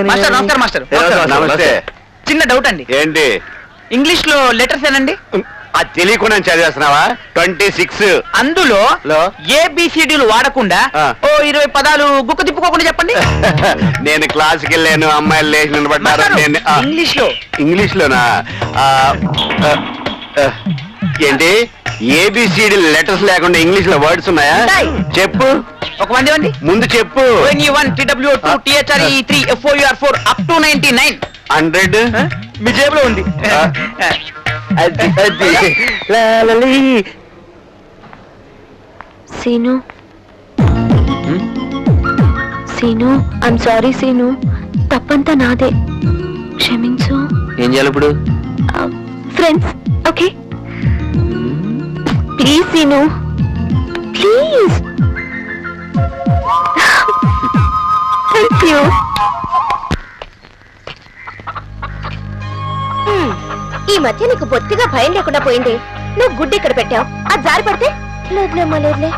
నమస్కారం మాస్టర్. నమస్తే. చిన్న డౌట్ అండి. ఏంటి? ఇంగ్లీష్ లో లెటర్స్ ఏనండి? అది తెలియకుండా చదివేస్తున్నావా? 26 అందులో ఏబిసిడీలు వాడకుండా ఓ 20 పదాలు గుక్క తిప్పుకోకుండా చెప్పండి. నేను క్లాస్కి వెళ్ళాను, అమ్మాయిలు లేచి నిలబడ్డారు. ఇంగ్లీష్ లో. ఇంగ్లీష్ లోనా? ఏంటి? ఏబిసిడి లెటర్స్ లేకుండా ఇంగ్లీష్ లో వర్డ్స్ ఉన్నాయా? చెప్పు. ఒక వండి ముందు చెప్పు. TWO2THRE3FOUR4 up to 99. 100 మీ జేబులో ఉంది. సీను, సీను, ఐమ్ సారీ సీను, తప్పంతా నాదే, క్షమించు. ఏం చేయాలి ఇప్పుడు? Friends, okay? Please Seenu, please. Thank you. ఈ మధ్య నీకు బొత్తిగా భయం లేకుండా పోయింది. నువ్వు గుడ్డి ఇక్కడ పెట్టావు, అది జారి పడితే లేదులేమ్మా, లేదులే.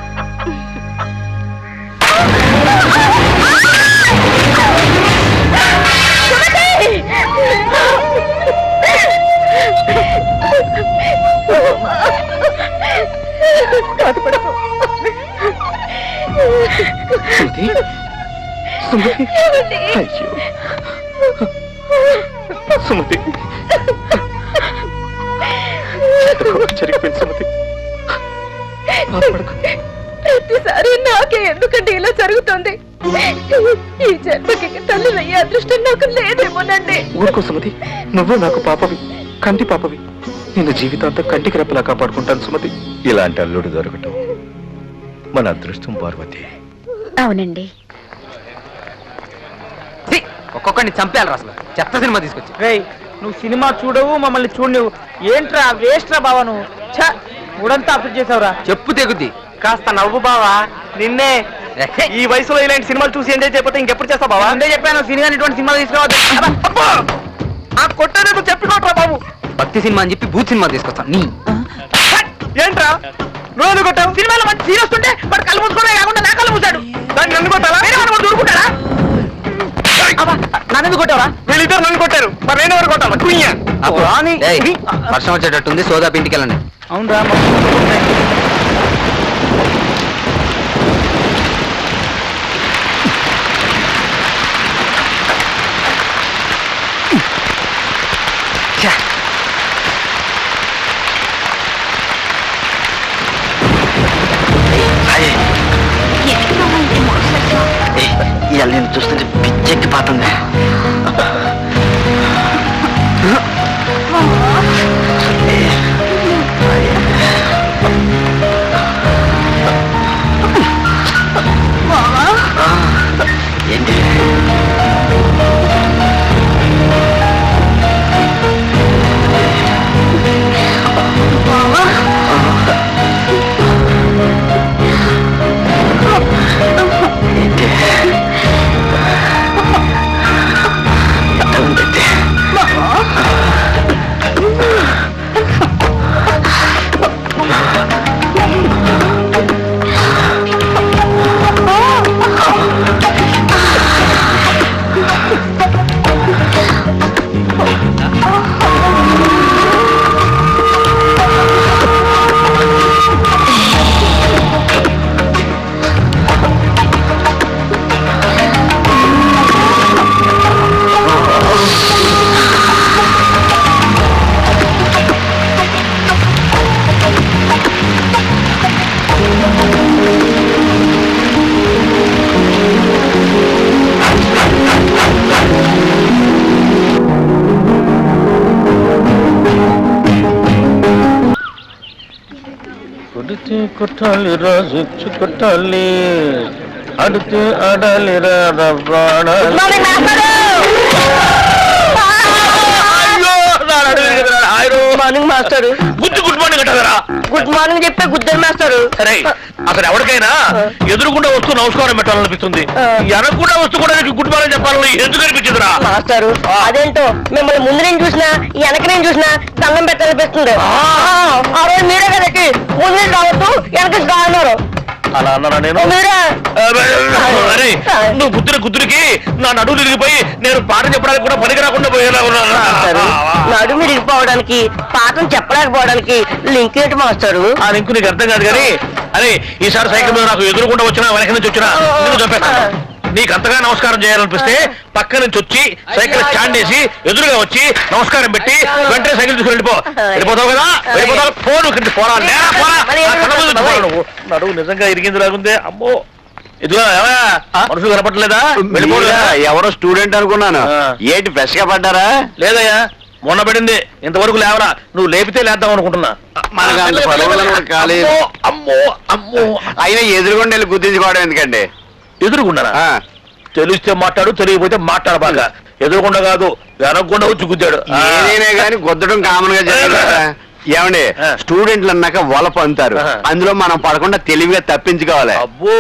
సుమతి, ప్రతిసారి నాకే ఎందుకంటే ఇలా జరుగుతుంది. ఈ జన్మకి తల్లి అయ్యే అదృష్టం నాకు లేదేమోనండి. ఊరుకో సుమతి, నువ్వు నాకు పాపవి, కంటి పాపవి. నిన్ను జీవితాంతం కంటికి రెప్పలా కాపాడుకుంటాను సుమతి. ఇలాంటి అల్లుడు దొరకటం మన అదృష్టం పార్వతి. అవునండి. ఒక్కొక్కడిని చంపేయాలి అసలు. చెత్త సినిమా తీసుకొచ్చి. నువ్వు సినిమా చూడవు, మమ్మల్ని చూడవు. ఏంట్రా వేస్ట్రా బావా నువ్వు. ఊడంతా అప్డేట్ చేసావురా. చెప్పు తెగుద్ది. కాస్త నవ్వు బావా. నిన్నే ఈ వయసులో ఇలాంటి సినిమాలు చూసి ఎంజాయ్ చేయకపోతే ఇంకెప్పుడు చేస్తావు బావా? అంతే చెప్పాను, సినిమా ఇటువంటి సినిమా తీసుకురావద్దు. ఆ కొట్టేది చెప్పుకోట్రా బాబు. భక్తి సినిమా అని చెప్పి భూత్ సినిమా తీసుకొస్తాను. నీ ఏంట్రా రోజు కొట్టావు? సినిమాలో మంచి సీన్ వస్తుంటే వాడు కళ్ళు మూసుకోవడం కాకుండా నా కళ్ళు మూసాడు. దాన్ని నన్ను కొట్టాలా? దూరుకుంటారా? నన్ను కొట్టావరా? వీళ్ళిద్దరు నన్ను కొట్టారు, మరి నేను ఎవరు కొట్టాలా? వర్షం వచ్చేటట్టుంది, సోదాపు ఇంటికి వెళ్ళండి. అవునరా. ఇవాళ నేను చూస్తుంటే పిచ్చెక్కి పోతుంది. ఏంటి? కొట్టాలి రాజు కొట్టాలి, అడితే ఆడాలి మార్నింగ్ మాస్టర్. గుడ్ మార్నింగ్ అంటారా? గుడ్ మార్నింగ్ చెప్పే గుద్దరు మాస్టర్. సరే, అసలు ఎవరికైనా ఎదురుకుండా వస్తూ నమస్కారం పెట్టాలనిపిస్తుంది, వెనకుండా వస్తూ కూడా గుడ్ మార్నింగ్ చెప్పాలని ఎందుకు అనిపించదురా మాస్టర్? అదేంటో మిమ్మల్ని ముందు నేను చూసినా వెనక నేను చూసినా దండం పెట్టాలనిపిస్తుంది. ఆ రోజు మీరే కదకి ముందు రావద్దు వెనక కాదన్నారు. అలా అన్నారా నేను? అరే నువ్వు గుద్దురికి నా నడువు విరిగిపోయి నేను పాఠం చెప్పడానికి కూడా పనికి రాకుండా పోయేలా ఉన్నాను. నడు విరిగిపోవడానికి పాఠం చెప్పలేకపోవడానికి లింక్ ఏంటి మాస్టారు? ఆ లింకు నీకు అర్థం కాదు కానీ అరే ఈసారి సైకిల్ మీద నాకు ఎదురుకుండా వచ్చినా వెనక నుంచి వచ్చినా నువ్వు చంపేస్తాను. నీకు అంతగా నమస్కారం చేయాలనిపిస్తే పక్క నుంచి వచ్చి సైకిల్ స్టాండ్ వేసి ఎదురుగా వచ్చి నమస్కారం పెట్టి వెంటనే సైకిల్ తీసుకుని వెళ్ళిపోతావు కదా. వెళ్ళిపోతావు ఫోన్ పోరా నువ్వు. నడువు నిజంగా ఇరిగింది లాగుందే. అమ్మో ఇదిగో మనుషులు కనపట్లేదా? వెళ్ళిపోలేదా? ఎవరో స్టూడెంట్ అనుకున్నాను. ఏంటి ఫ్రెష్ గా పడ్డారా? లేదయ్యా మొన్న పడింది, ఇంతవరకు లేవరా. నువ్వు లేపితే లేద్దాం అనుకుంటున్నా. అమ్మో అమ్మో అయినా ఎదురుగుండా వెళ్ళి గుర్తించుకోవడం ఎందుకండి? ఎదురుకున్నారా? తెలిస్తే మాట్లాడు, తెలియకపోతే మాట్లాడబాక. ఎదురుకుండా కాదు వెనకుండా వచ్చి గుద్దాడు. ఏదైనా కానీ గుద్దడం కామన్ గా జరుగుతుంది. ఏమండి స్టూడెంట్లు అన్నాక వలప అంటారు, అందులో మనం పడకుండా తెలివిగా తప్పించుకోవాలి. అబ్బో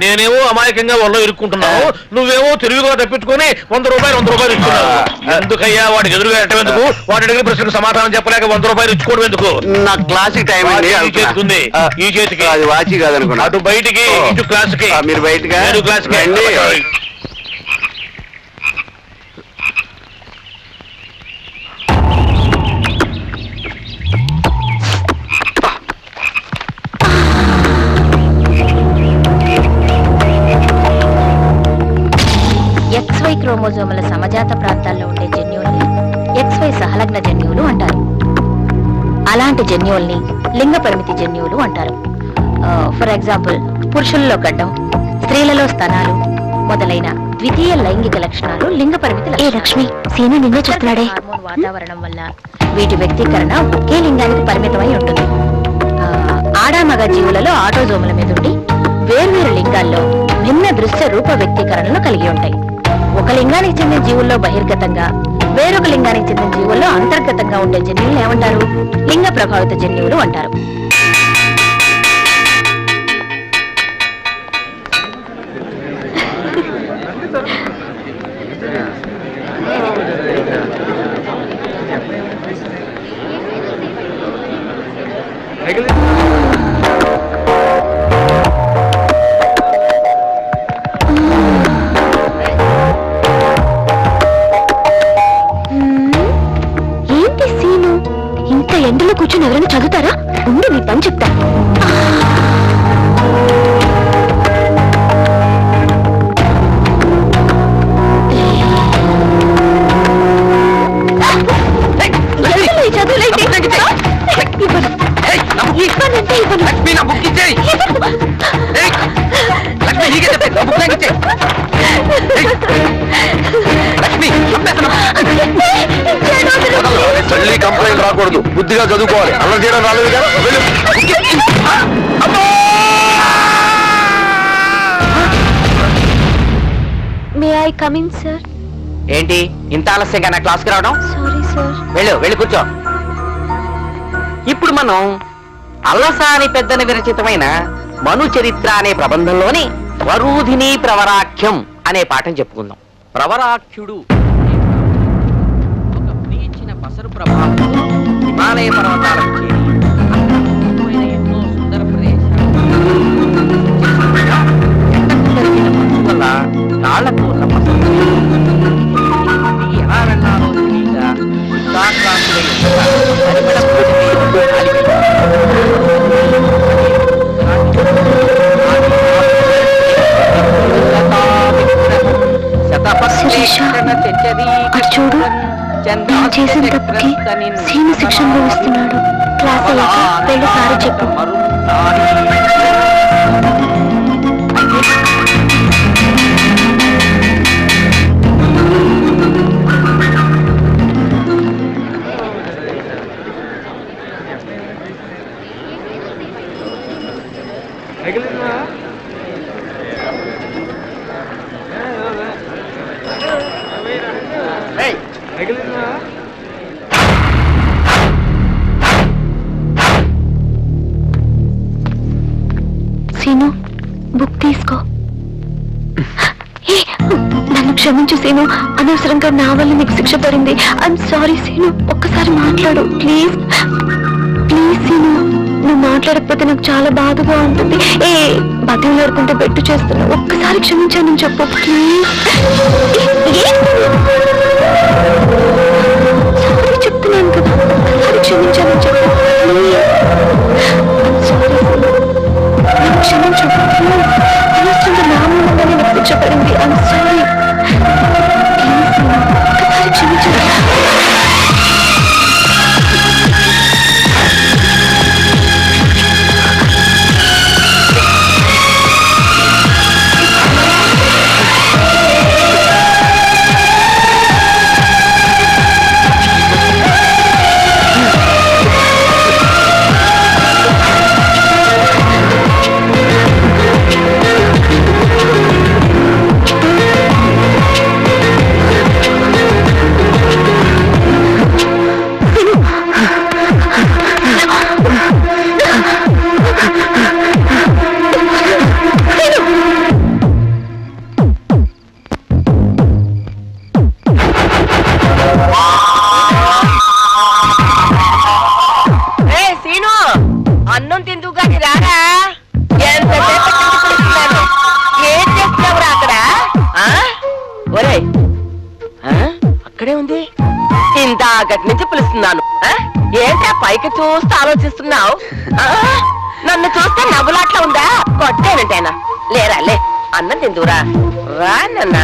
నేనేమో అమాయకంగా వల్ల ఇరుక్కుంటున్నావు, నువ్వేమో తెలివిగా తప్పించుకొని 100 రూపాయలు ఇస్తున్నావు. ఎందుకయ్యా వాడికి ఎదురుగా ఎట్టేందుకు? వాడి అడిగిన ప్రశ్నకు సమాధానం చెప్పలేక 100 రూపాయలు ఇచ్చుకోవడం ఎందుకు? నా క్లాసిక్ టైం అండి. ఈ చేతికి అది వాచి కాదనుకున్నా. అటు బయటికి ఇటు క్లాస్ కి. మీరు బయటగా క్లాస్ కి రండి. XY క్రోమోజోముల సమజాత ప్రాంతాల్లో ఉండే జన్యువుల్ని XY సహలగ్న జన్యువులు అంటారు. అలాంటి జన్యువుల్ని లింగ పరిమితి జన్యువులు అంటారు. ఫర్ ఎగ్జాంపుల్ పురుషుల్లో గడ్డం, స్త్రీలలో స్తనాలు మొదలైన ద్వితీయ లైంగిక లక్షణాలు లింగ పరిమితి. లక్ష్మి సీను నిన్నే చూస్తున్నాడే. హార్మోన్ వాతావరణం వల్ల వీటి వ్యక్తీకరణ ఒకే లింగానికి పరిమితమై ఉంటుంది. ఆడామగ జీవులలో ఆటోజోముల మీద ఉండి వేర్వేరు లింగాల్లో భిన్న దృశ్య రూప వ్యక్తీకరణలు కలిగి ఉంటాయి. ఒక లింగానికి చెందిన జీవుల్లో బహిర్గతంగా, వేరొక లింగానికి చెందిన జీవుల్లో అంతర్గతంగా ఉండే జన్యువులు ఏమంటారు? లింగ ప్రభావిత జన్యువులు అంటారు. ఏంటి సీను, ఇంత ఎండలో కూర్చొని ఎవరైనా చదువుతారా? ఉండు నీ పని చెప్తా. తల్లి కంప్లైంట్ రాకూడదు, బుద్ధిగా చదువుకోవాలి. అలా చేయడం రాలేదు. May I come in sir? ఏంటి ఇంత ఆలస్యంగా నా క్లాస్కి రావడం? Sorry sir. వెళ్ళి కూర్చో. ఇప్పుడు మనం అల్లసాని పెద్దని విరచితమైన మను చరిత్ర అనే ప్రబంధంలోని వరూధిని ప్రవరాఖ్యం అనే పాఠం చెప్పుకుందాం. ప్రవరాఖ్యుడు ఒక ప్రీచిన పసరు ప్రభావం హిమాలయ పర్వతాలకు చేరి అక్కడ అద్భుతమైన ఎన్నో సుందర ప్రదేశాలు మంచు వల్ల కాళ్లకు ఉన్న పసరు ఎలా వెళ్ళాలో తెలియక చూడు, నేను చేసిన తప్పుకి సీను శిక్ష అనుభవిస్తున్నాడు. క్లాస్ అయ్యాక వెళ్ళి సారీ చెప్పు. సీను, బుక్ తీసుకో. నన్ను క్షమించు సీను, అనవసరంగా నా వల్ల నీకు శిక్ష పడింది. ఐఎమ్ సారీ సీను, ఒక్కసారి మాట్లాడు ప్లీజ్. ప్లీజ్ సీను, నువ్వు మాట్లాడకపోతే నాకు చాలా బాధగా ఉంటుంది. బతిలాడుకుంటే బెట్టు చేస్తున్నా, ఒక్కసారి క్షమించానని చెప్పు ప్లీజ్. సారీ చెప్తున్నాను కదా, ఒక్కసారి క్షమించానని చెప్పు ప్లీజ్. క్షమించు, అనవసరంగా నా మూలంగానే నీకు శిక్ష పడింది. ఐమ్ సారీ, ప్లీజ్ ఒక్కసారి క్షమించు. అన్నం తిందుకు కానీ రారా, ఎంతసేపు పిలుస్తున్నాను, ఏం చేస్తున్నావురా అక్కడ? ఒరే అక్కడే ఉంది, ఇందాకటి నుంచి పిలుస్తున్నాను. ఏంటా పైకి చూస్తూ ఆలోచిస్తున్నావు? నన్ను చూస్తే నవ్వులాట్లా ఉందా? కొట్టేనంటేనా? లేరా లే, అన్నం తిందురా రా నాన్న.